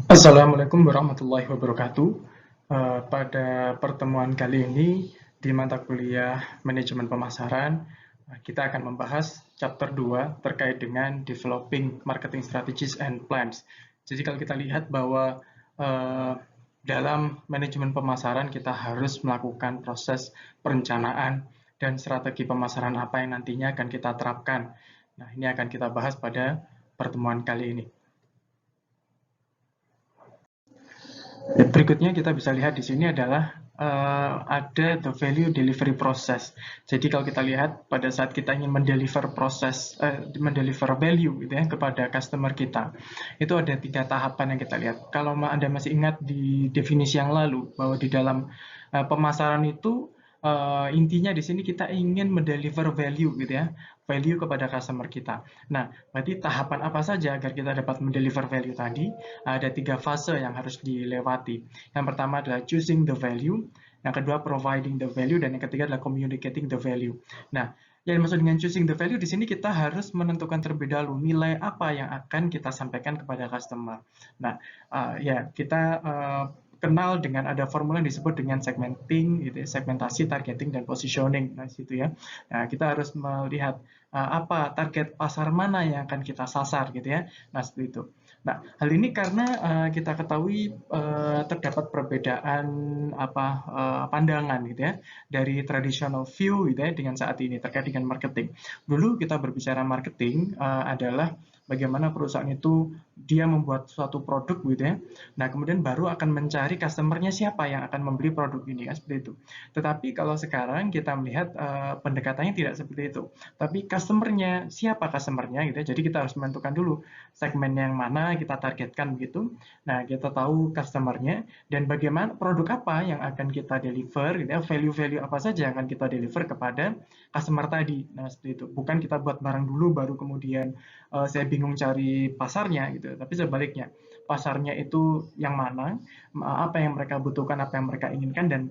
Assalamualaikum warahmatullahi wabarakatuh. Pada pertemuan kali ini di mata kuliah Manajemen Pemasaran, kita akan membahas chapter 2 terkait dengan Developing Marketing Strategies and Plans. Jadi kalau kita lihat bahwa uh, dalam manajemen pemasaran kita harus melakukan proses perencanaan dan strategi pemasaran apa yang nantinya akan kita terapkan. Nah, ini akan kita bahas pada pertemuan kali ini. Berikutnya kita bisa lihat di sini adalah ada the value delivery process. Jadi kalau kita lihat pada saat kita ingin mendeliver mendeliver value gitu ya kepada customer kita, itu ada 3 tahapan yang kita lihat. Kalau Anda masih ingat di definisi yang lalu bahwa di dalam pemasaran itu intinya di sini kita ingin mendeliver value gitu ya, value kepada customer kita. Nah, berarti tahapan apa saja agar kita dapat mendeliver value tadi? Ada 3 fase yang harus dilewati. Yang pertama adalah choosing the value, yang kedua providing the value, dan yang ketiga adalah communicating the value. Nah, yang dimaksud dengan choosing the value di sini kita harus menentukan terlebih dahulu nilai apa yang akan kita sampaikan kepada customer. Nah, ya kita kenal dengan ada formula yang disebut dengan segmenting, gitu ya, segmentasi, targeting, dan positioning. Nah, situ ya. Nah, kita harus melihat apa target pasar mana yang akan kita sasar, gitu ya. Nah, seperti itu. Nah, hal ini karena kita ketahui terdapat perbedaan pandangan gitu ya dari traditional view gitu ya dengan saat ini terkait dengan marketing. Dulu kita berbicara marketing adalah bagaimana perusahaan itu dia membuat suatu produk gitu ya. Nah, kemudian baru akan mencari customer-nya siapa yang akan membeli produk ini kan seperti itu. Tetapi kalau sekarang kita melihat pendekatannya tidak seperti itu. Tapi customer-nya siapa customer-nya gitu ya. Jadi kita harus menentukan dulu segmen yang mana kita targetkan begitu. Nah, kita tahu customer-nya dan bagaimana produk apa yang akan kita deliver, gitu ya, value-value apa saja yang akan kita deliver kepada customer tadi. Nah, seperti itu. Bukan kita buat barang dulu baru kemudian saya bingung cari pasarnya gitu. Tapi sebaliknya, pasarnya itu yang mana, apa yang mereka butuhkan, apa yang mereka inginkan, dan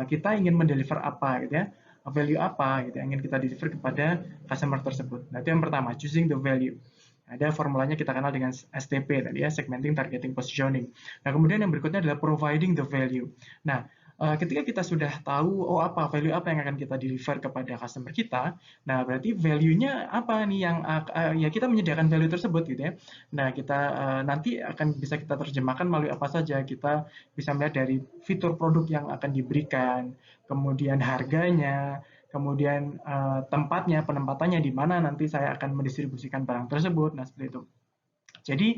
kita ingin mendeliver apa gitu ya, value apa gitu yang ingin kita deliver kepada customer tersebut. Nah, itu yang pertama, choosing the value. Ada formulanya kita kenal dengan STP tadi ya, segmenting, targeting, positioning. Nah, kemudian yang berikutnya adalah providing the value. Nah, ketika kita sudah tahu oh apa value apa yang akan kita deliver kepada customer kita, nah berarti value-nya apa nih yang ya kita menyediakan value tersebut gitu ya. Nah, kita nanti akan bisa kita terjemahkan melalui apa saja. Kita bisa melihat dari fitur produk yang akan diberikan, kemudian harganya, kemudian tempatnya, penempatannya di mana nanti saya akan mendistribusikan barang tersebut. Nah, seperti itu. Jadi,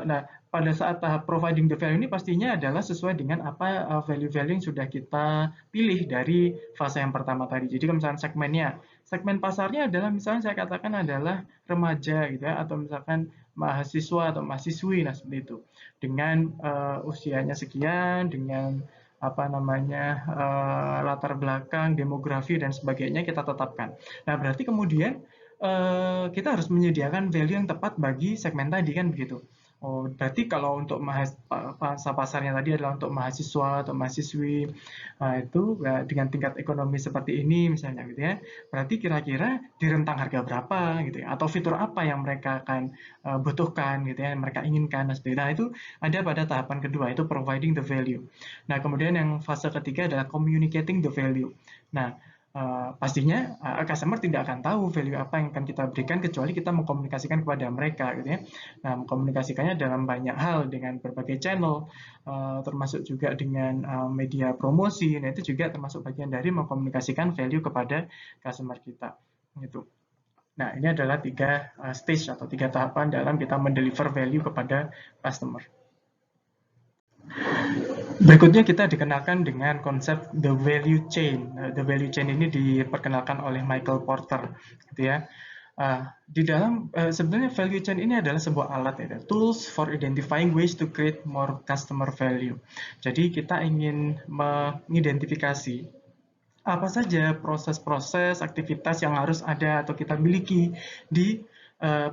nah pada saat tahap providing the value ini pastinya adalah sesuai dengan apa value-value yang sudah kita pilih dari fase yang pertama tadi. Jadi kalau misalkan segmennya, segmen pasarnya adalah misalnya saya katakan adalah remaja gitu ya, atau misalkan mahasiswa atau mahasiswi, nah seperti itu. Dengan usianya sekian, dengan apa namanya latar belakang, demografi dan sebagainya kita tetapkan. Nah berarti kemudian kita harus menyediakan value yang tepat bagi segmen tadi kan begitu. Oh, berarti kalau untuk pasarnya tadi adalah untuk mahasiswa atau mahasiswi, itu dengan tingkat ekonomi seperti ini misalnya gitu ya. Berarti kira-kira di rentang harga berapa gitu ya, atau fitur apa yang mereka akan butuhkan gitu ya, yang mereka inginkan. Nah, itu ada pada tahapan kedua, itu providing the value. Nah, kemudian yang fase ketiga adalah communicating the value. Nah, pastinya customer tidak akan tahu value apa yang akan kita berikan kecuali kita mengkomunikasikan kepada mereka gitu ya. Nah, mengkomunikasikannya dalam banyak hal dengan berbagai channel, termasuk juga dengan media promosi. Nah, itu juga termasuk bagian dari mengkomunikasikan value kepada customer kita. Gitu. Nah, ini adalah 3 stage atau 3 tahapan dalam kita mendeliver value kepada customer. Berikutnya kita dikenalkan dengan konsep the value chain. The value chain ini diperkenalkan oleh Michael Porter, gitu ya. Di dalam sebenarnya value chain ini adalah sebuah alat ya, tools for identifying ways to create more customer value. Jadi kita ingin mengidentifikasi apa saja proses-proses, aktivitas yang harus ada atau kita miliki di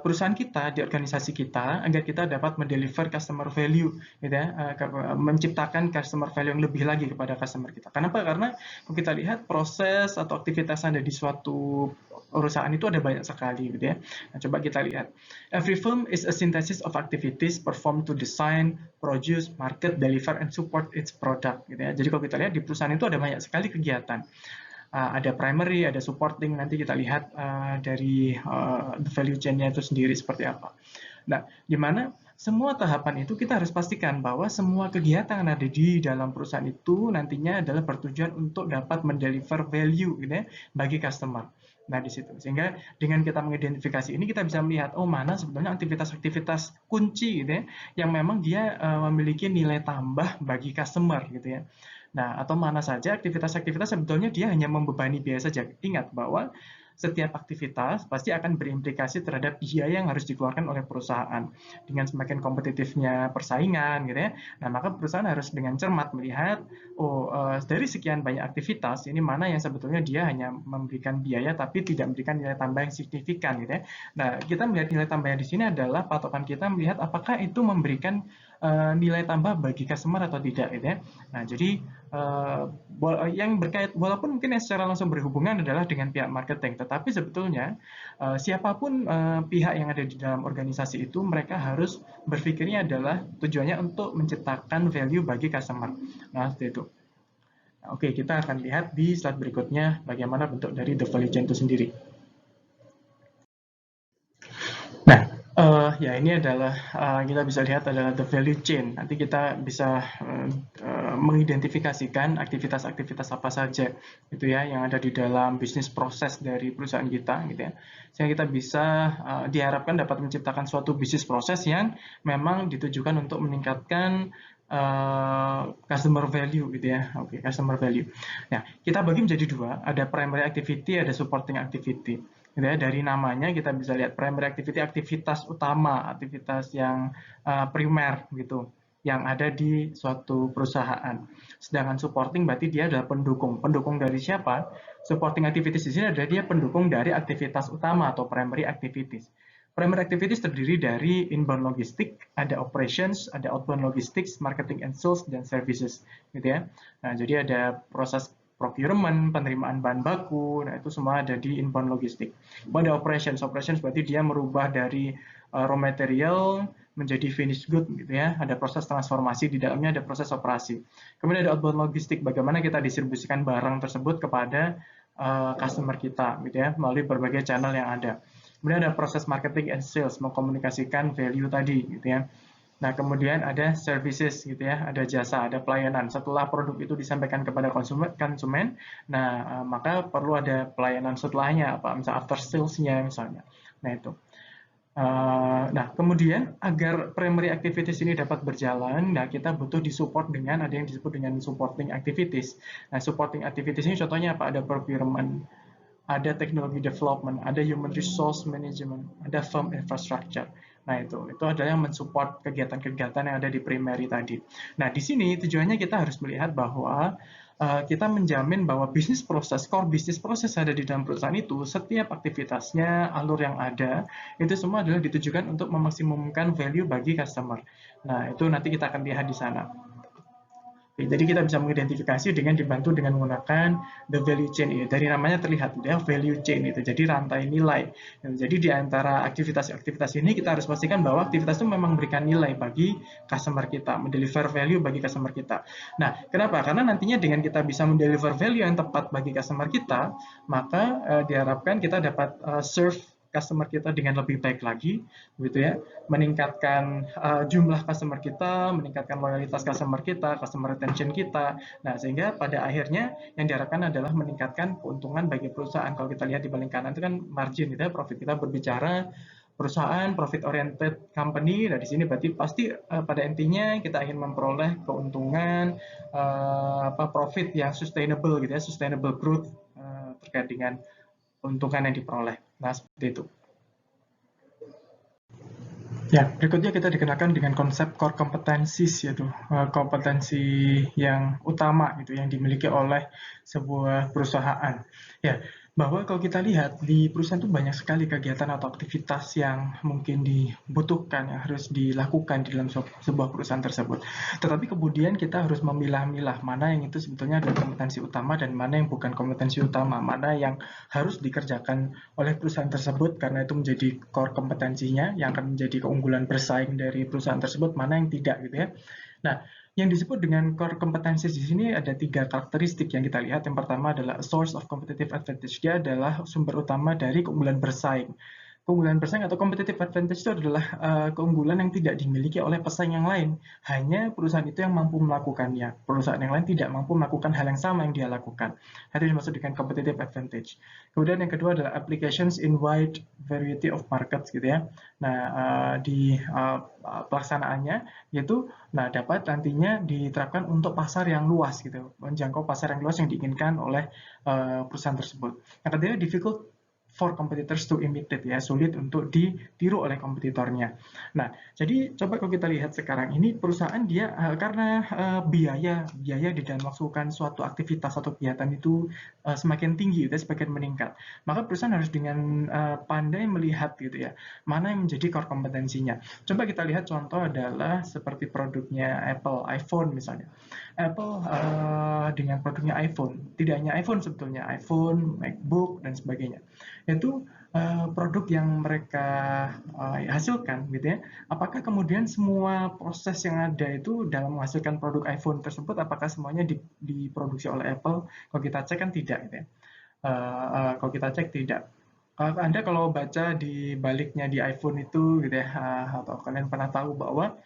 perusahaan kita, di organisasi kita, agar kita dapat mendeliver customer value, gitu ya, menciptakan customer value yang lebih lagi kepada customer kita. Kenapa? Karena kalau kita lihat proses atau aktivitas yang ada di suatu perusahaan itu ada banyak sekali, gitu ya. Nah, coba kita lihat. Every firm is a synthesis of activities performed to design, produce, market, deliver, and support its product, gitu ya. Jadi kalau kita lihat di perusahaan itu ada banyak sekali kegiatan. Ada primary, ada supporting, nanti kita lihat dari the value chain-nya itu sendiri seperti apa. Nah, di mana semua tahapan itu kita harus pastikan bahwa semua kegiatan yang ada di dalam perusahaan itu nantinya adalah bertujuan untuk dapat mendeliver value, gitu ya, bagi customer. Nah, di situ. Sehingga dengan kita mengidentifikasi ini, kita bisa melihat, oh, mana sebetulnya aktivitas-aktivitas kunci, gitu ya, yang memang dia memiliki nilai tambah bagi customer, gitu ya. Nah, atau mana saja aktivitas-aktivitas sebetulnya dia hanya membebani biaya saja. Ingat bahwa setiap aktivitas pasti akan berimplikasi terhadap biaya yang harus dikeluarkan oleh perusahaan. Dengan semakin kompetitifnya persaingan, gitu ya. Nah, maka perusahaan harus dengan cermat melihat, dari sekian banyak aktivitas, ini mana yang sebetulnya dia hanya memberikan biaya tapi tidak memberikan nilai tambah yang signifikan, gitu ya. Nah, kita melihat nilai tambahnya di sini adalah patokan kita melihat apakah itu memberikan nilai tambah bagi customer atau tidak, gitu ya. Nah, jadi yang berkait, walaupun mungkin yang secara langsung berhubungan adalah dengan pihak marketing, tetapi sebetulnya siapapun pihak yang ada di dalam organisasi itu, mereka harus berpikirnya adalah tujuannya untuk menciptakan value bagi customer. Nah, seperti itu. Nah, oke, kita akan lihat di slide berikutnya bagaimana bentuk dari the value chain itu sendiri. Nah, ya ini adalah kita bisa lihat adalah the value chain. Nanti kita bisa mengidentifikasikan aktivitas-aktivitas apa saja gitu ya yang ada di dalam bisnis proses dari perusahaan kita, gitu ya. Sehingga kita bisa diharapkan dapat menciptakan suatu bisnis proses yang memang ditujukan untuk meningkatkan customer value, gitu ya. Oke, customer value. Nah, kita bagi menjadi dua, ada primary activity, ada supporting activity. Gitu ya, dari namanya kita bisa lihat primary activity, aktivitas utama, aktivitas yang primer gitu, yang ada di suatu perusahaan. Sedangkan supporting berarti dia adalah pendukung. Pendukung dari siapa? Supporting activities di sini adalah dia pendukung dari aktivitas utama atau primary activities. Primary activities terdiri dari inbound logistik, ada operations, ada outbound logistics, marketing and sales, dan services, gitu ya. Nah, jadi ada proses procurement, penerimaan bahan baku, nah itu semua ada di inbound logistik. Ada operations, operations berarti dia merubah dari raw material menjadi finished good, gitu ya. Ada proses transformasi di dalamnya, ada proses operasi. Kemudian ada outbound logistik, bagaimana kita distribusikan barang tersebut kepada customer kita, gitu ya, melalui berbagai channel yang ada. Kemudian ada proses marketing and sales, mengkomunikasikan value tadi, gitu ya. Nah, kemudian ada services, gitu ya, ada jasa, ada pelayanan. Setelah produk itu disampaikan kepada konsumen, nah maka perlu ada pelayanan setelahnya, apa misalnya after sales-nya misalnya. Nah, itu. Nah, kemudian agar primary activities ini dapat berjalan, nah kita butuh disupport dengan ada yang disebut dengan supporting activities. Nah, supporting activities ini contohnya apa? Ada procurement, ada technology development, ada human resource management, ada firm infrastructure. Nah, itu adalah yang mensupport kegiatan-kegiatan yang ada di primary tadi. Nah, di sini tujuannya kita harus melihat bahwa kita menjamin bahwa bisnis proses, core bisnis proses ada di dalam perusahaan itu, setiap aktivitasnya, alur yang ada, itu semua adalah ditujukan untuk memaksimumkan value bagi customer. Nah, itu nanti kita akan lihat di sana. Jadi kita bisa mengidentifikasi dengan dibantu dengan menggunakan the value chain ini. Dari namanya terlihat ya value chain itu. Jadi rantai nilai. Jadi di antara aktivitas-aktivitas ini kita harus pastikan bahwa aktivitas itu memang memberikan nilai bagi customer kita, mendeliver value bagi customer kita. Nah, kenapa? Karena nantinya dengan kita bisa mendeliver value yang tepat bagi customer kita, maka diharapkan kita dapat serve customer kita dengan lebih baik lagi, gitu ya, meningkatkan jumlah customer kita, meningkatkan loyalitas customer kita, customer retention kita. Nah, sehingga pada akhirnya yang diharapkan adalah meningkatkan keuntungan bagi perusahaan. Kalau kita lihat di paling kanan itu kan margin, gitu ya, profit kita berbicara perusahaan profit oriented company. Nah, di sini berarti pasti pada intinya kita ingin memperoleh keuntungan profit yang sustainable, gitu ya, sustainable growth terkait dengan keuntungan yang diperoleh. Nah, seperti itu. Ya, berikutnya kita dikenalkan dengan konsep core competencies, yaitu kompetensi yang utama gitu yang dimiliki oleh sebuah perusahaan. Ya, bahwa kalau kita lihat di perusahaan itu banyak sekali kegiatan atau aktivitas yang mungkin dibutuhkan, yang harus dilakukan di dalam sebuah perusahaan tersebut. Tetapi kemudian kita harus memilah-milah mana yang itu sebetulnya adalah kompetensi utama dan mana yang bukan kompetensi utama, mana yang harus dikerjakan oleh perusahaan tersebut karena itu menjadi core kompetensinya yang akan menjadi keunggulan bersaing dari perusahaan tersebut, mana yang tidak gitu ya. Nah, yang disebut dengan core competencies di sini ada 3 karakteristik yang kita lihat. Yang pertama adalah a source of competitive advantage. Dia adalah sumber utama dari keunggulan bersaing. Keunggulan bersaing atau competitive advantage itu adalah keunggulan yang tidak dimiliki oleh pesaing yang lain. Hanya perusahaan itu yang mampu melakukannya. Perusahaan yang lain tidak mampu melakukan hal yang sama yang dia lakukan. Itu dimaksud dengan competitive advantage. Kemudian yang kedua adalah applications in wide variety of markets gitu ya. Nah, di pelaksanaannya yaitu dapat nantinya diterapkan untuk pasar yang luas gitu, menjangkau pasar yang luas yang diinginkan oleh perusahaan tersebut. Yang ketiga, difficult for competitors to imitate ya, sulit untuk ditiru oleh kompetitornya. Nah, jadi coba kalau kita lihat sekarang ini perusahaan dia karena biaya di dalam melakukan suatu aktivitas atau kegiatan itu semakin tinggi, semakin meningkat. Maka perusahaan harus dengan pandai melihat gitu ya, mana yang menjadi core kompetensinya. Coba kita lihat contoh adalah seperti produknya Apple, iPhone misalnya. Apple dengan produknya iPhone, tidak hanya iPhone sebetulnya, iPhone, MacBook dan sebagainya. Itu produk yang mereka hasilkan gitu ya. Apakah kemudian semua proses yang ada itu dalam menghasilkan produk iPhone tersebut apakah semuanya diproduksi oleh Apple? Kalau kita cek kan tidak gitu ya. Kalau kita cek tidak. Anda kalau baca di baliknya di iPhone itu gitu ya, atau kalian pernah tahu bahwa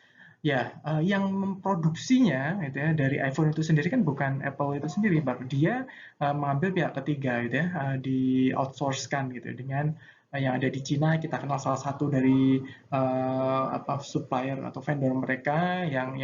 ya, yang memproduksinya gitu ya, dari iPhone itu sendiri kan bukan Apple itu sendiri, Bang. Dia mengambil pihak ketiga gitu ya, di-outsource-kan gitu ya, dengan yang ada di Cina. Kita kenal salah satu dari supplier atau vendor mereka yang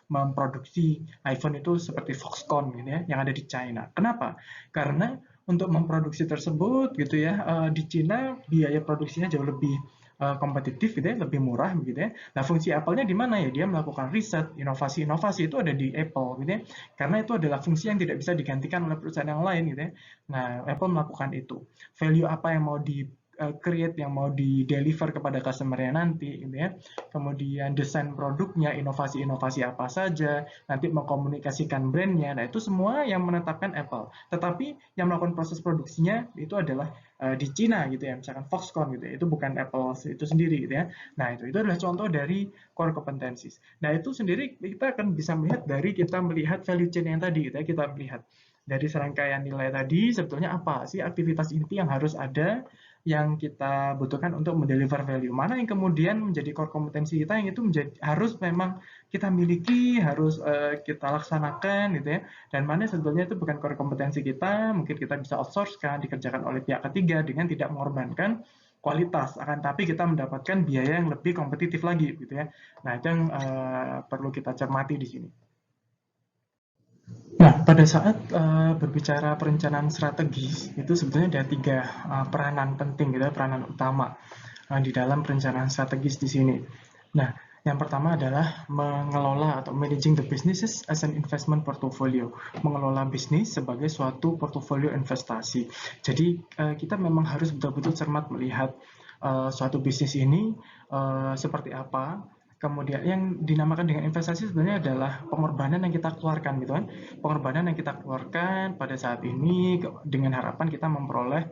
memproduksi iPhone itu seperti Foxconn gitu ya, yang ada di China. Kenapa? Karena untuk memproduksi tersebut gitu ya, di Cina biaya produksinya jauh lebih kompetitif gitu ya, lebih murah begitu ya. Nah, fungsi Apple-nya di mana ya? Dia melakukan riset, inovasi-inovasi itu ada di Apple gitu ya. Karena itu adalah fungsi yang tidak bisa digantikan oleh perusahaan yang lain gitu ya. Nah, Apple melakukan itu. Value apa yang mau di create, yang mau di deliver kepada customer-nya nanti gitu ya. Kemudian desain produknya, inovasi-inovasi apa saja, nanti mengkomunikasikan brand-nya. Nah, itu semua yang menetapkan Apple. Tetapi yang melakukan proses produksinya itu adalah di Cina gitu ya, misalkan Foxconn gitu ya, itu bukan Apple itu sendiri gitu ya. Nah, itu adalah contoh dari core competencies. Nah, itu sendiri kita akan bisa melihat dari kita melihat value chain yang tadi gitu ya, kita melihat dari serangkaian nilai tadi sebetulnya apa sih aktivitas inti yang harus ada yang kita butuhkan untuk mendeliver value. Mana yang kemudian menjadi core kompetensi kita yang itu harus memang kita miliki, harus kita laksanakan gitu ya. Dan mana sebetulnya itu bukan core kompetensi kita, mungkin kita bisa outsource kan, dikerjakan oleh pihak ketiga dengan tidak mengorbankan kualitas, akan tapi kita mendapatkan biaya yang lebih kompetitif lagi gitu ya. Nah, itu yang perlu kita cermati di sini. Nah, pada saat berbicara perencanaan strategis, itu sebetulnya ada 3 peranan penting gitu, peranan utama di dalam perencanaan strategis di sini. Nah, yang pertama adalah mengelola atau managing the businesses as an investment portfolio. Mengelola bisnis sebagai suatu portofolio investasi. Jadi, kita memang harus betul-betul cermat melihat suatu bisnis ini seperti apa. Kemudian yang dinamakan dengan investasi sebenarnya adalah pengorbanan yang kita keluarkan gitu kan. Pengorbanan yang kita keluarkan pada saat ini dengan harapan kita memperoleh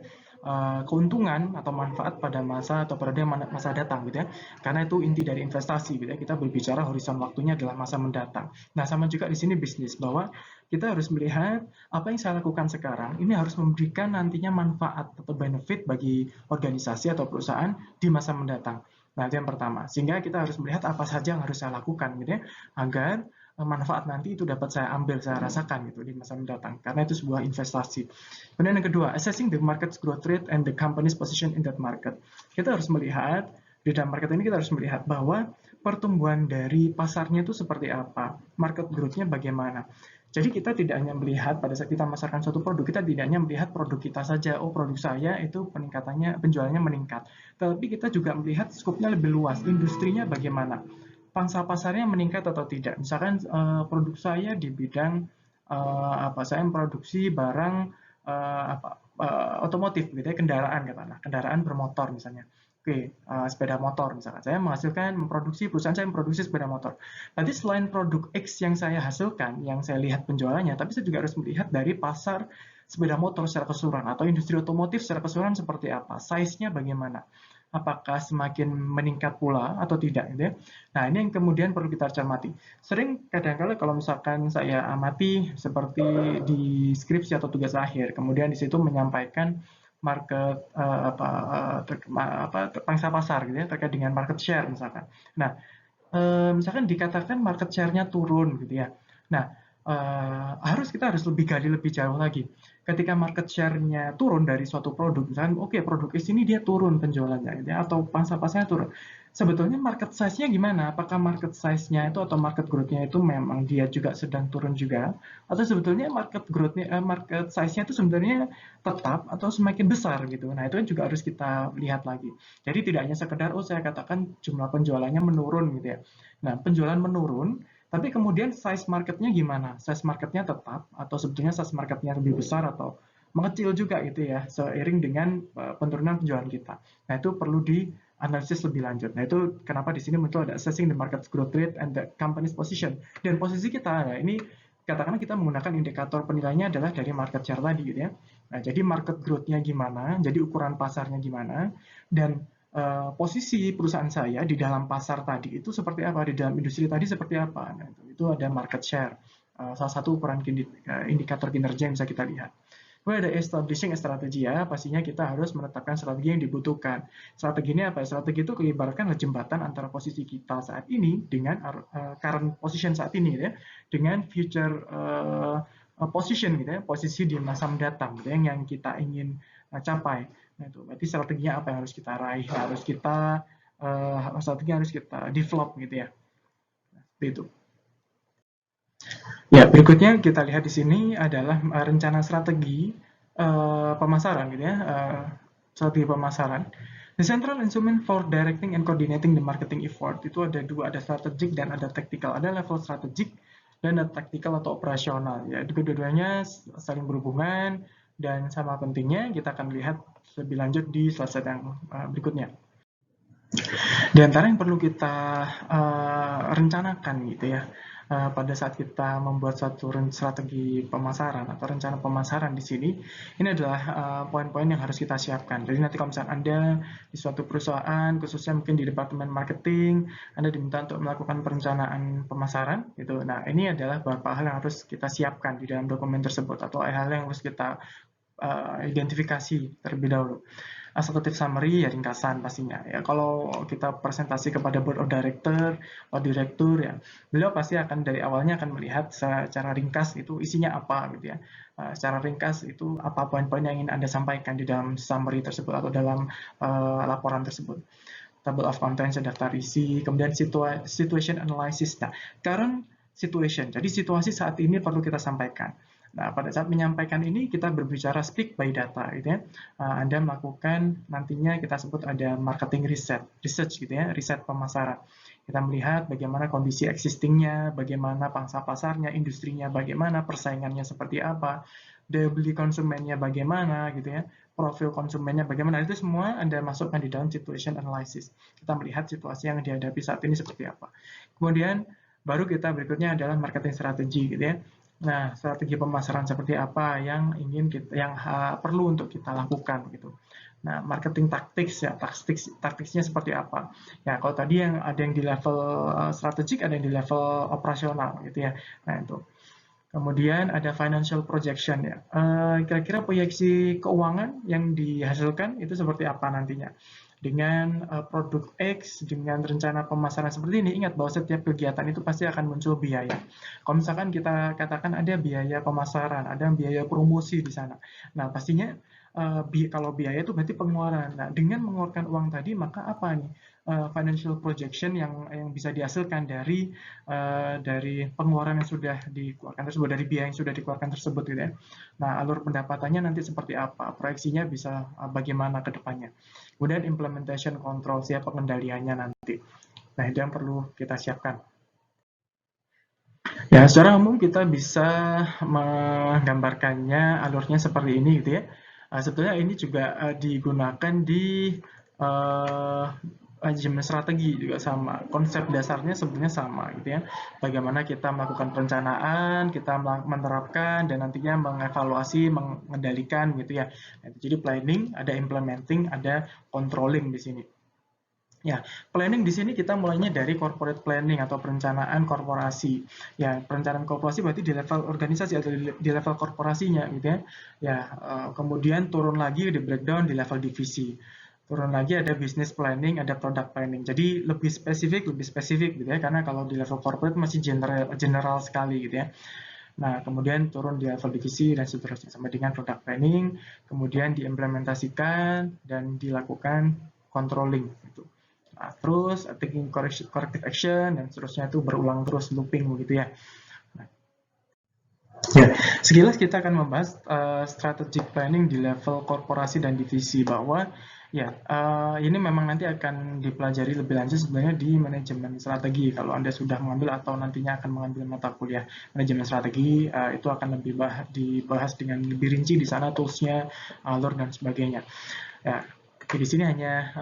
keuntungan atau manfaat pada masa atau pada masa datang gitu ya. Karena itu inti dari investasi gitu ya. Kita berbicara horizon waktunya adalah masa mendatang. Nah, sama juga di sini bisnis bahwa kita harus melihat apa yang saya lakukan sekarang ini harus memberikan nantinya manfaat atau benefit bagi organisasi atau perusahaan di masa mendatang. Nah, itu yang pertama. Sehingga kita harus melihat apa saja yang harus saya lakukan gitu ya, agar manfaat nanti itu dapat saya ambil, saya rasakan gitu di masa mendatang. Karena itu sebuah investasi. Kemudian yang kedua, assessing the market's growth rate and the company's position in that market. Kita harus melihat di dalam market ini kita harus melihat bahwa pertumbuhan dari pasarnya itu seperti apa, market growth-nya bagaimana. Jadi kita tidak hanya melihat pada saat kita memasarkan suatu produk, kita tidak hanya melihat produk kita saja, oh produk saya itu peningkatannya, penjualannya meningkat. Tapi kita juga melihat skopnya lebih luas, industrinya bagaimana, pangsa pasarnya meningkat atau tidak. Misalkan produk saya di bidang saya memproduksi barang otomotif gitu ya, kendaraan katakanlah, kendaraan bermotor misalnya. Oke, sepeda motor misalkan. Saya perusahaan saya memproduksi sepeda motor. Nanti selain produk X yang saya hasilkan, yang saya lihat penjualannya, tapi saya juga harus melihat dari pasar sepeda motor secara keseluruhan atau industri otomotif secara keseluruhan seperti apa, size-nya bagaimana, apakah semakin meningkat pula atau tidak gitu ya. Nah, ini yang kemudian perlu kita cermati. Sering kadang-kala kalau misalkan saya amati seperti di skripsi atau tugas akhir, kemudian di situ menyampaikan market pangsa pasar gitu ya, terkait dengan market share misalkan. Nah, misalkan dikatakan market share-nya turun gitu ya. Nah, kita harus lebih gali lebih jauh lagi. Ketika market share-nya turun dari suatu produk, misalkan oke, produk ini dia turun penjualannya gitu ya, atau pangsa pasarnya turun. Sebetulnya market size-nya gimana? Apakah market size-nya itu atau market growth-nya itu memang dia juga sedang turun juga? Atau sebetulnya market size-nya itu sebenarnya tetap atau semakin besar gitu? Nah, itu kan juga harus kita lihat lagi. Jadi tidak hanya sekedar, oh saya katakan jumlah penjualannya menurun gitu ya. Nah, penjualan menurun, tapi kemudian size marketnya gimana? Size marketnya tetap atau sebetulnya size marketnya lebih besar atau mengecil juga gitu ya, seiring dengan penurunan penjualan kita. Nah, itu perlu dianalisis lebih lanjut. Nah, itu kenapa di sini muncul ada assessing the market growth rate and the company's position. Dan posisi kita, nah ini katakanlah kita menggunakan indikator penilaiannya adalah dari market share tadi gitu ya. Nah, jadi market growth-nya gimana, jadi ukuran pasarnya gimana, dan posisi perusahaan saya di dalam pasar tadi itu seperti apa, di dalam industri tadi seperti apa. Nah, itu ada market share, salah satu ukuran indikator kinerja yang bisa kita lihat. Kemudian ada establishing a strategi ya, pastinya kita harus menetapkan strategi yang dibutuhkan. Strategi ini apa? Strategi itu ibaratkan jembatan antara posisi kita saat ini dengan current position saat ini ya, dengan future position gitu ya, posisi di masa mendatang gitu ya, yang kita ingin capai. Nah, itu berarti strateginya apa yang harus kita raih, strategi harus kita develop gitu ya. Nah, seperti itu. Ya, berikutnya kita lihat di sini adalah rencana strategi pemasaran gitu ya, strategi pemasaran. The central instrument for directing and coordinating the marketing effort itu ada dua, ada strategic dan ada tactical. Ada level strategic dan ada tactical atau operasional. Ya, kedua-duanya saling berhubungan dan sama pentingnya. Kita akan lihat lebih lanjut di slide yang berikutnya. Di antara yang perlu kita rencanakan gitu ya, pada saat kita membuat suatu strategi pemasaran atau rencana pemasaran di sini, ini adalah poin-poin yang harus kita siapkan. Jadi nanti kalau misalnya Anda di suatu perusahaan, khususnya mungkin di departemen marketing, Anda diminta untuk melakukan perencanaan pemasaran, gitu. Nah, ini adalah beberapa hal yang harus kita siapkan di dalam dokumen tersebut atau hal yang harus kita identifikasi terlebih dahulu. Executive summary ya ringkasan pastinya ya. Kalau kita presentasi kepada board of director atau direktur ya, beliau pasti akan dari awalnya akan melihat secara ringkas itu isinya apa gitu ya. Secara ringkas itu apa poin-poin yang ingin Anda sampaikan di dalam summary tersebut atau dalam laporan tersebut. Table of contents, daftar isi, kemudian situation analysis. Nah, current situation. Jadi situasi saat ini perlu kita sampaikan. Nah, pada saat menyampaikan ini kita berbicara speak by data gitu ya. Anda melakukan nantinya kita sebut ada marketing research gitu ya, riset pemasaran. Kita melihat bagaimana kondisi existingnya, bagaimana pangsa pasarnya, industrinya bagaimana, persaingannya seperti apa, daya beli konsumennya bagaimana gitu ya, profil konsumennya bagaimana, itu semua Anda masukkan di dalam situation analysis. Kita melihat situasi yang dihadapi saat ini seperti apa. Kemudian baru kita berikutnya adalah marketing strategi gitu ya. Nah, strategi pemasaran seperti apa yang perlu untuk kita lakukan gitu. Nah, marketing taktiknya seperti apa? Ya, kalau tadi yang ada yang di level strategik, ada yang di level operasional gitu ya. Nah, itu. Kemudian ada financial projection ya. Kira-kira proyeksi keuangan yang dihasilkan itu seperti apa nantinya? Dengan produk X, dengan rencana pemasaran seperti ini, ingat bahwa setiap kegiatan itu pasti akan muncul biaya. Kalau misalkan kita katakan ada biaya pemasaran, ada biaya promosi di sana. Nah, pastinya kalau biaya itu berarti pengeluaran. Nah, dengan mengeluarkan uang tadi, maka apa nih financial projection yang bisa dihasilkan dari pengeluaran yang sudah dikeluarkan tersebut, dari biaya yang sudah dikeluarkan tersebut gitu ya. Nah, alur pendapatannya nanti seperti apa, proyeksinya bisa bagaimana ke depannya. Kemudian implementation control, siapa pengendaliannya nanti. Nah, itu yang perlu kita siapkan. Ya, secara umum kita bisa menggambarkannya alurnya seperti ini gitu ya. Sebetulnya ini juga digunakan di uh, manajemen strategi juga sama. Konsep dasarnya sebenarnya sama gitu ya. Bagaimana kita melakukan perencanaan, kita menerapkan dan nantinya mengevaluasi, mengendalikan gitu ya. Jadi planning, ada implementing, ada controlling di sini. Ya, planning di sini kita mulainya dari corporate planning atau perencanaan korporasi. Ya, perencanaan korporasi berarti di level organisasi atau di level korporasinya gitu ya. Ya, kemudian turun lagi di breakdown di level divisi. Turun lagi ada business planning, ada product planning. Jadi lebih spesifik gitu ya, karena kalau di level corporate masih general sekali gitu ya. Nah, kemudian turun di level divisi dan seterusnya sampai dengan product planning, kemudian diimplementasikan dan dilakukan controlling gitu. Nah, terus taking corrective action dan seterusnya itu berulang terus looping begitu ya. Nah, ya, sekilas kita akan membahas strategic planning di level korporasi dan divisi bahwa ya ini memang nanti akan dipelajari lebih lanjut sebenarnya di manajemen strategi kalau Anda sudah mengambil atau nantinya akan mengambil mata kuliah manajemen strategi itu akan lebih dibahas dengan lebih rinci di sana toolsnya, alur dan sebagainya. Ya, di sini hanya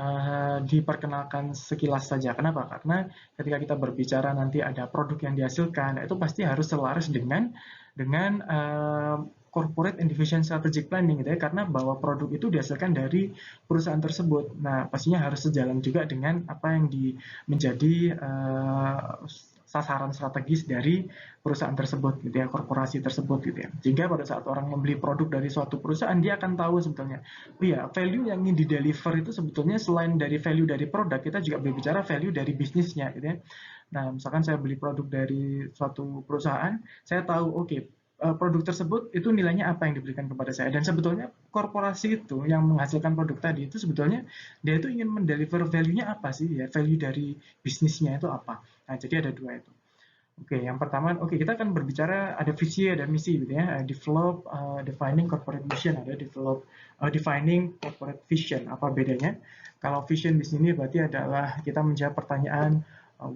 diperkenalkan sekilas saja. Kenapa? Karena ketika kita berbicara nanti ada produk yang dihasilkan, itu pasti harus selaras dengan corporate and division strategic planning gitu ya, karena bahwa produk itu dihasilkan dari perusahaan tersebut. Nah, pastinya harus sejalan juga dengan apa yang menjadi sasaran strategis dari perusahaan tersebut gitu ya, korporasi tersebut gitu ya. Sehingga pada saat orang membeli produk dari suatu perusahaan, dia akan tahu sebetulnya, oh ya, value yang ingin di-deliver itu sebetulnya selain dari value dari produk, kita juga berbicara value dari bisnisnya gitu ya. Nah, misalkan saya beli produk dari suatu perusahaan, saya tahu, oke, produk tersebut itu nilainya apa yang diberikan kepada saya. Dan sebetulnya korporasi itu yang menghasilkan produk tadi itu sebetulnya dia itu ingin mendeliver value-nya apa sih ya, value dari bisnisnya itu apa. Nah, jadi ada dua itu. Oke, yang pertama, oke kita akan berbicara ada visi, ada misi gitu ya. Develop, defining corporate mission, ada develop, defining corporate vision. Apa bedanya? Kalau vision di sini berarti adalah kita menjawab pertanyaan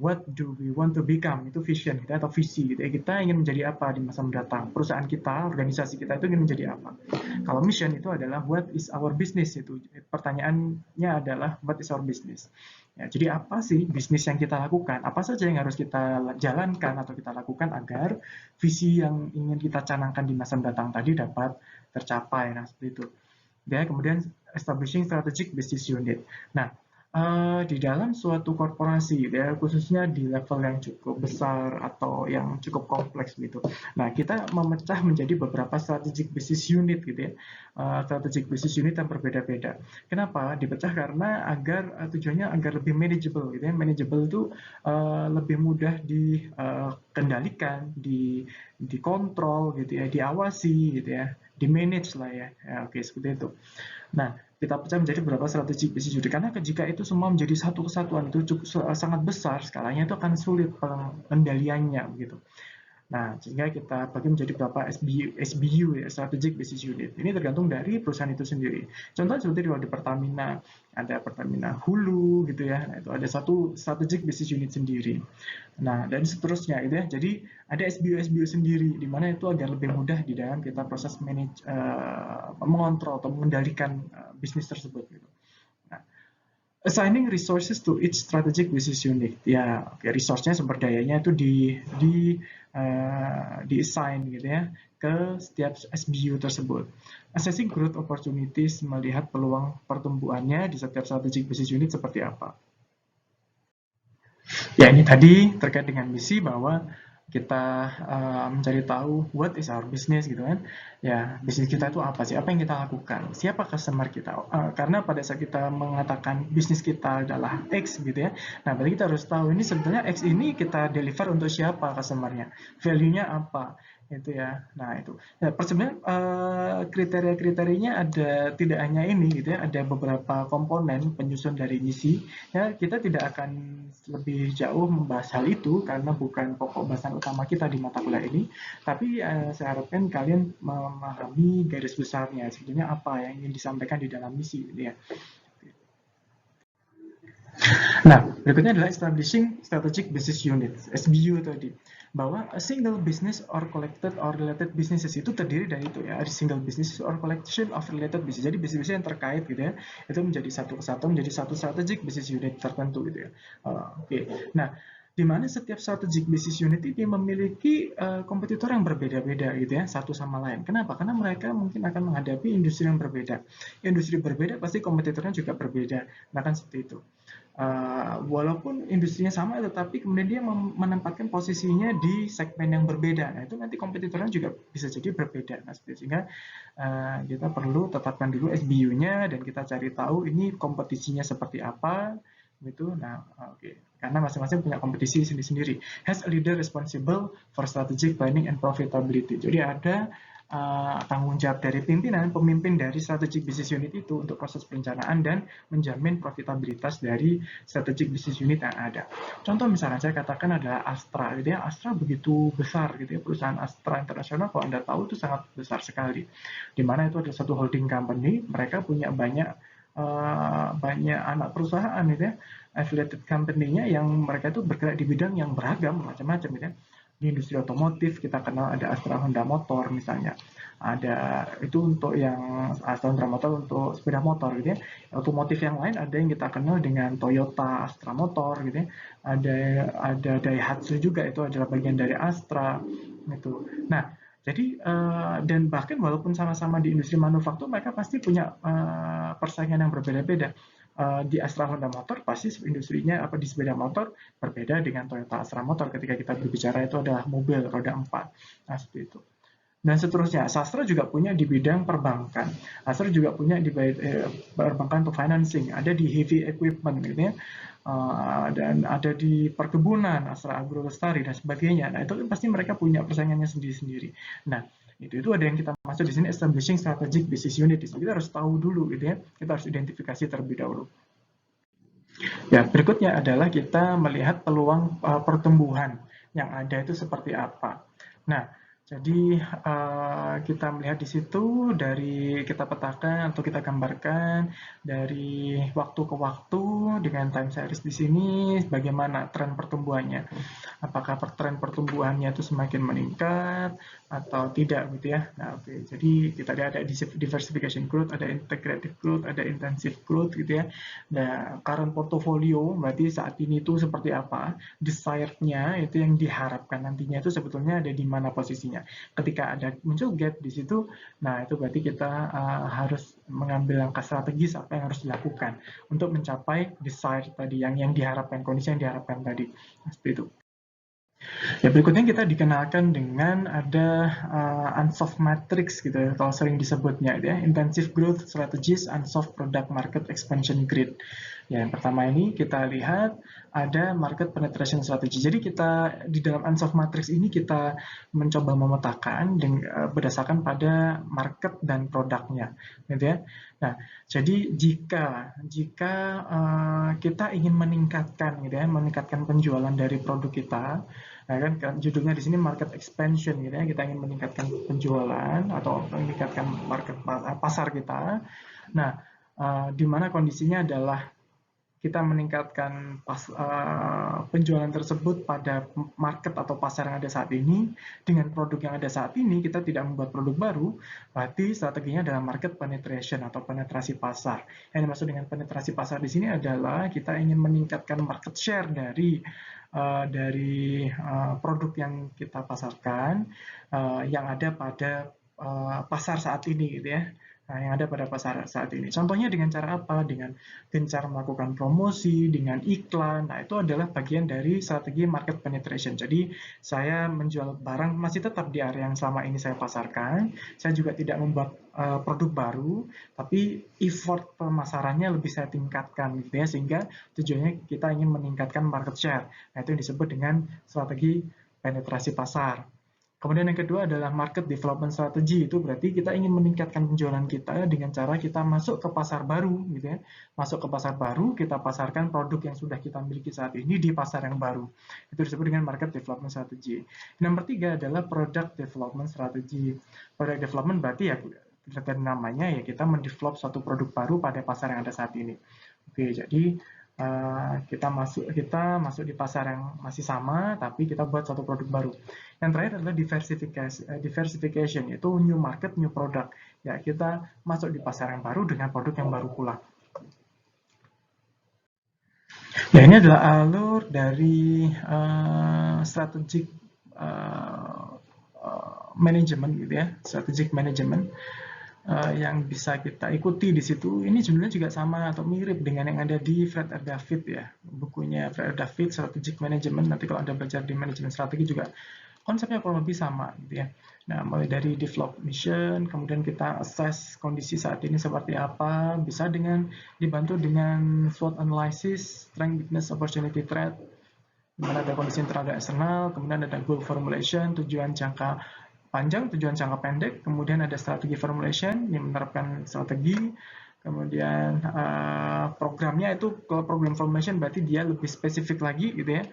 what do we want to become, itu vision kita atau visi gitu ya. Kita ingin menjadi apa di masa mendatang. Perusahaan kita, organisasi kita itu ingin menjadi apa. Kalau mission itu adalah what is our business, itu pertanyaannya adalah what is our business. Ya, jadi apa sih bisnis yang kita lakukan? Apa saja yang harus kita jalankan atau kita lakukan agar visi yang ingin kita canangkan di masa mendatang tadi dapat tercapai. Nah, seperti itu. Ya, kemudian establishing strategic business unit. Nah, di dalam suatu korporasi, ya, khususnya di level yang cukup besar atau yang cukup kompleks gitu. Nah, kita memecah menjadi beberapa strategic business unit gitu ya. Strategic business unit yang berbeda-beda. Kenapa? Dipecah karena agar tujuannya agar lebih manageable gitu ya. Manageable itu lebih mudah dikendalikan, dikontrol gitu ya, diawasi gitu ya, di manage lah ya. Ya, oke, seperti itu. Nah, kita pecah menjadi beberapa strategi bisnis unit karena jika itu semua menjadi satu kesatuan itu cukup sangat besar skalanya itu akan sulit pengendaliannya gitu. Nah, sehingga kita bagi menjadi beberapa SBU ya, Strategic Business Unit. Ini tergantung dari perusahaan itu sendiri. Contoh seperti di Pertamina, ada Pertamina Hulu gitu ya. Nah, itu ada satu Strategic Business Unit sendiri. Nah, dan seterusnya gitu ya. Jadi ada SBU-SBU sendiri di mana itu agar lebih mudah di dalam kita proses mengontrol atau mengendalikan bisnis tersebut gitu. Nah, assigning resources to each strategic business unit. Ya, resource-nya sumber dayanya itu di assign gitu ya ke setiap SBU tersebut. Assessing growth opportunities, melihat peluang pertumbuhannya di setiap strategic business unit seperti apa. Ya, ini tadi terkait dengan misi bahwa kita mencari tahu what is our business gitu kan. Ya, bisnis kita itu apa sih? Apa yang kita lakukan? Siapa customer kita? Karena pada saat kita mengatakan bisnis kita adalah X gitu ya. Nah, berarti kita harus tahu ini sebetulnya X ini kita deliver untuk siapa customernya? Value-nya apa? Itu ya. Nah, itu. Nah, sebenarnya kriteria-kriterianya ada tidak hanya ini gitu ya, ada beberapa komponen penyusun dari misi. Ya, kita tidak akan lebih jauh membahas hal itu karena bukan pokok bahasan utama kita di mata kuliah ini. Tapi saya harapkan kalian memahami garis besarnya, sebetulnya apa yang ingin disampaikan di dalam misi, gitu ya. Nah, berikutnya adalah establishing strategic business unit, SBU tadi. Bahwa a single business or collected or related businesses itu terdiri dari itu ya, a single business or collection of related business. Jadi bisnis yang terkait gitu ya, itu menjadi satu kesatuan, menjadi satu strategic business unit tertentu gitu ya. Oke. Nah, di mana setiap strategic business unit ini memiliki kompetitor yang berbeda-beda gitu ya, satu sama lain. Kenapa? Karena mereka mungkin akan menghadapi industri yang berbeda. Industri berbeda pasti kompetitornya juga berbeda. Nah kan seperti itu. Walaupun industrinya sama, tetapi kemudian dia menempatkan posisinya di segmen yang berbeda. Nah itu nanti kompetitornya juga bisa jadi berbeda. Nah sehingga kita perlu tetapkan dulu SBU-nya dan kita cari tahu ini kompetisinya seperti apa gitu. Nah, oke. Karena masing-masing punya kompetisi sendiri-sendiri. Has a leader responsible for strategic planning and profitability. Jadi ada tanggung jawab dari pemimpin dari strategic business unit itu untuk proses perencanaan dan menjamin profitabilitas dari strategic business unit yang ada. Contoh misalnya saya katakan adalah Astra, gitu ya. Astra begitu besar gitu ya, perusahaan Astra Internasional kalau Anda tahu itu sangat besar sekali. Di mana itu adalah satu holding company, mereka punya banyak anak perusahaan gitu ya, affiliated company-nya yang mereka itu bergerak di bidang yang beragam macam-macam gitu ya. Di industri otomotif kita kenal ada Astra Honda Motor misalnya, ada itu untuk yang Astra Honda Motor untuk sepeda motor gitu ya. Otomotif yang lain ada yang kita kenal dengan Toyota Astra Motor gitu ya, ada Daihatsu juga, itu adalah bagian dari Astra gitu. Nah, jadi dan bahkan walaupun sama-sama di industri manufaktur, mereka pasti punya persaingan yang berbeda-beda. Di Astra Honda Motor pasti industrinya apa di sepeda motor berbeda dengan Toyota Astra Motor ketika kita berbicara itu adalah mobil roda 4. Nah, seperti itu. Dan seterusnya. Sastra juga punya di bidang perbankan. Sastra juga punya di perbankan untuk financing. Ada di heavy equipment gitu ya. Dan ada di perkebunan, Astra Agro Lestari dan sebagainya. Nah, itu pasti mereka punya persaingannya sendiri-sendiri. Nah, itu ada yang kita masuk di sini establishing strategic business unit. Kita harus tahu dulu gitu ya. Kita harus identifikasi terlebih dahulu. Ya, berikutnya adalah kita melihat peluang pertumbuhan yang ada itu seperti apa. Nah, jadi kita melihat di situ dari kita petakan atau kita gambarkan dari waktu ke waktu dengan time series di sini bagaimana tren pertumbuhannya. Apakah tren pertumbuhannya itu semakin meningkat atau tidak gitu ya. Nah, oke. Jadi kita lihat ada diversification growth, ada integrated growth, ada intensive growth gitu ya. Nah, current portfolio berarti saat ini itu seperti apa, desired-nya itu yang diharapkan nantinya itu sebetulnya ada di mana posisinya. Ketika ada muncul gap di situ, nah itu berarti kita harus mengambil langkah strategis apa yang harus dilakukan untuk mencapai desired tadi, yang diharapkan, kondisi yang diharapkan tadi. Nah, seperti itu. Ya, berikutnya kita dikenalkan dengan ada unsolved matrix gitu ya, kalau sering disebutnya ya, intensive growth strategies, unsolved product market expansion grid. Ya, yang pertama ini kita lihat ada market penetration strategy. Jadi kita di dalam unsolved matrix ini kita mencoba memetakan berdasarkan pada market dan produknya, gitu ya. Nah, jadi jika kita ingin meningkatkan gitu ya, meningkatkan penjualan dari produk kita. Nah, kan judulnya di sini market expansion gitu ya. Kita ingin meningkatkan penjualan atau meningkatkan market pasar kita. Nah, di mana kondisinya adalah kita meningkatkan penjualan tersebut pada market atau pasar yang ada saat ini dengan produk yang ada saat ini, kita tidak membuat produk baru, berarti strateginya adalah market penetration atau penetrasi pasar. Yang dimaksud dengan penetrasi pasar di sini adalah kita ingin meningkatkan market share dari produk yang kita pasarkan yang ada pada pasar saat ini gitu ya. Nah, yang ada pada pasar saat ini. Contohnya dengan cara apa? Dengan gencar melakukan promosi, dengan iklan. Nah, itu adalah bagian dari strategi market penetration. Jadi, saya menjual barang masih tetap di area yang selama ini saya pasarkan. Saya juga tidak membuat produk baru, tapi effort pemasarannya lebih saya tingkatkan gitu ya, sehingga tujuannya kita ingin meningkatkan market share. Nah, itu yang disebut dengan strategi penetrasi pasar. Kemudian yang kedua adalah market development strategy. Itu berarti kita ingin meningkatkan penjualan kita dengan cara kita masuk ke pasar baru, gitu ya. Masuk ke pasar baru, kita pasarkan produk yang sudah kita miliki saat ini di pasar yang baru. Itu disebut dengan market development strategy. Nomor tiga adalah product development strategy. Product development berarti ya dari namanya ya kita mendevelop suatu produk baru pada pasar yang ada saat ini. Oke, jadi kita masuk di pasar yang masih sama, tapi kita buat satu produk baru. Yang terakhir adalah diversification, yaitu new market, new product. Ya, kita masuk di pasar yang baru dengan produk yang baru pula. Ya, ini adalah alur dari strategic management gitu ya, strategic management yang bisa kita ikuti di situ. Ini sebenarnya juga sama atau mirip dengan yang ada di Fred R. David ya, bukunya Fred R. David Strategic Management. Nanti kalau Anda belajar di manajemen strategi juga konsepnya kurang lebih sama gitu ya. Nah, mulai dari develop mission, kemudian kita assess kondisi saat ini seperti apa, bisa dengan dibantu dengan SWOT analysis, strength, weakness, opportunity, threat, dimana ada kondisi internal dan eksternal, kemudian ada goal formulation, tujuan jangka panjang, tujuan jangka pendek, kemudian ada strategi formulation yang menerapkan strategi, kemudian programnya itu, kalau program formulation berarti dia lebih spesifik lagi gitu ya.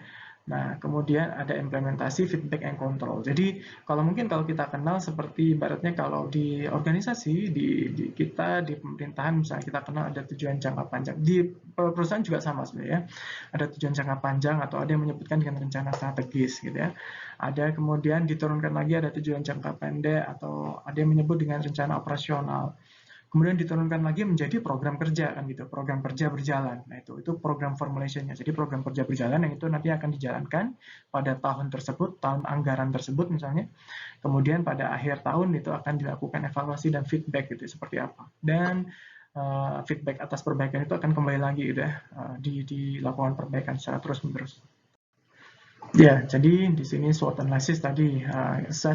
Nah, kemudian ada implementasi, feedback, and control. Jadi, kalau kita kenal seperti ibaratnya kalau di organisasi, di kita, di pemerintahan misalnya kita kenal ada tujuan jangka panjang. Di perusahaan juga sama sebenarnya. Ada tujuan jangka panjang atau ada yang menyebutkan dengan rencana strategis gitu ya. Ada kemudian diturunkan lagi ada tujuan jangka pendek atau ada yang menyebut dengan rencana operasional. Kemudian diturunkan lagi menjadi program kerja kan gitu, program kerja berjalan. Nah, itu program formulationnya. Jadi program kerja berjalan yang itu nanti akan dijalankan pada tahun tersebut, tahun anggaran tersebut misalnya. Kemudian pada akhir tahun itu akan dilakukan evaluasi dan feedback gitu seperti apa. Dan feedback atas perbaikan itu akan kembali lagi gitu ya, dilakukan perbaikan secara terus-menerus. Ya, jadi di sini SWOT analysis tadi,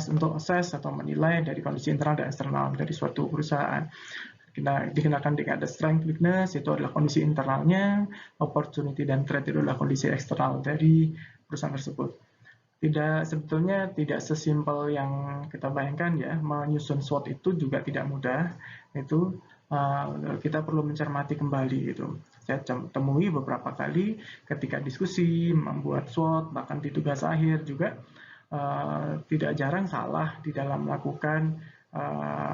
untuk assess atau menilai dari kondisi internal dan eksternal dari suatu perusahaan. Kita dikenakan dengan ada strength, weakness, itu adalah kondisi internalnya, opportunity dan threat itu adalah kondisi eksternal dari perusahaan tersebut. Sebetulnya tidak sesimpel yang kita bayangkan ya, menyusun SWOT itu juga tidak mudah. Itu kita perlu mencermati kembali gitu. Saya temui beberapa kali ketika diskusi, membuat SWOT, bahkan di tugas akhir juga tidak jarang salah di dalam melakukan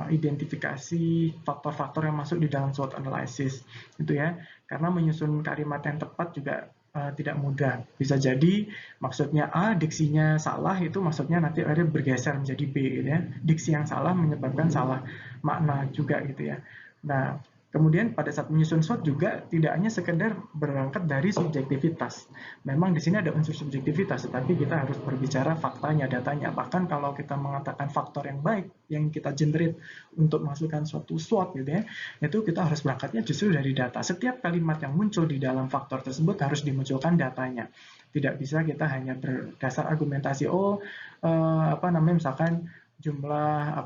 identifikasi faktor-faktor yang masuk di dalam SWOT analysis gitu ya. Karena menyusun kalimat yang tepat juga tidak mudah. Bisa jadi maksudnya A, diksinya salah, itu maksudnya nanti akhirnya bergeser menjadi B gitu ya. Diksi yang salah menyebabkan salah makna juga gitu ya. Nah, kemudian pada saat menyusun SWOT juga tidak hanya sekedar berangkat dari subjektivitas. Memang di sini ada unsur subjektivitas, tetapi kita harus berbicara faktanya, datanya. Bahkan kalau kita mengatakan faktor yang baik, yang kita generate untuk masukkan suatu SWOT gitu ya, itu kita harus berangkatnya justru dari data. Setiap kalimat yang muncul di dalam faktor tersebut harus dimunculkan datanya. Tidak bisa kita hanya berdasar argumentasi, misalkan jumlah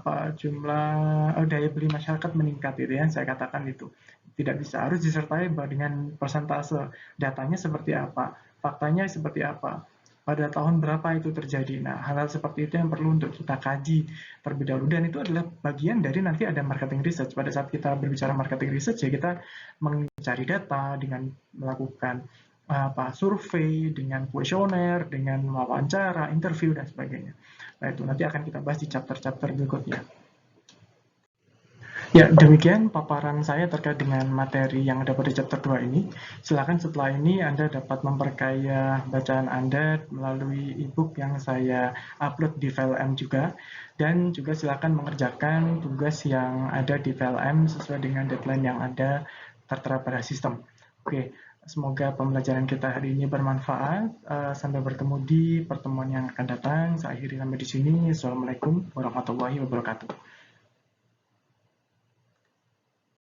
daya beli masyarakat meningkat gitu ya, saya katakan itu tidak bisa, harus disertai dengan persentase, datanya seperti apa, faktanya seperti apa, pada tahun berapa itu terjadi. Nah, hal-hal seperti itu yang perlu untuk kita kaji terlebih dahulu, dan itu adalah bagian dari nanti ada marketing research. Pada saat kita berbicara marketing research ya kita mencari data dengan melakukan survei, dengan kuesioner, dengan wawancara, interview, dan sebagainya. Nah, itu nanti akan kita bahas di chapter-chapter berikutnya. Ya, demikian paparan saya terkait dengan materi yang ada pada chapter 2 ini. Silakan setelah ini Anda dapat memperkaya bacaan Anda melalui e-book yang saya upload di VLM juga. Dan juga silakan mengerjakan tugas yang ada di VLM sesuai dengan deadline yang ada tertera pada sistem. Oke, semoga pembelajaran kita hari ini bermanfaat. Sampai bertemu di pertemuan yang akan datang. Saya akhiri sampai di sini. Assalamualaikum warahmatullahi wabarakatuh.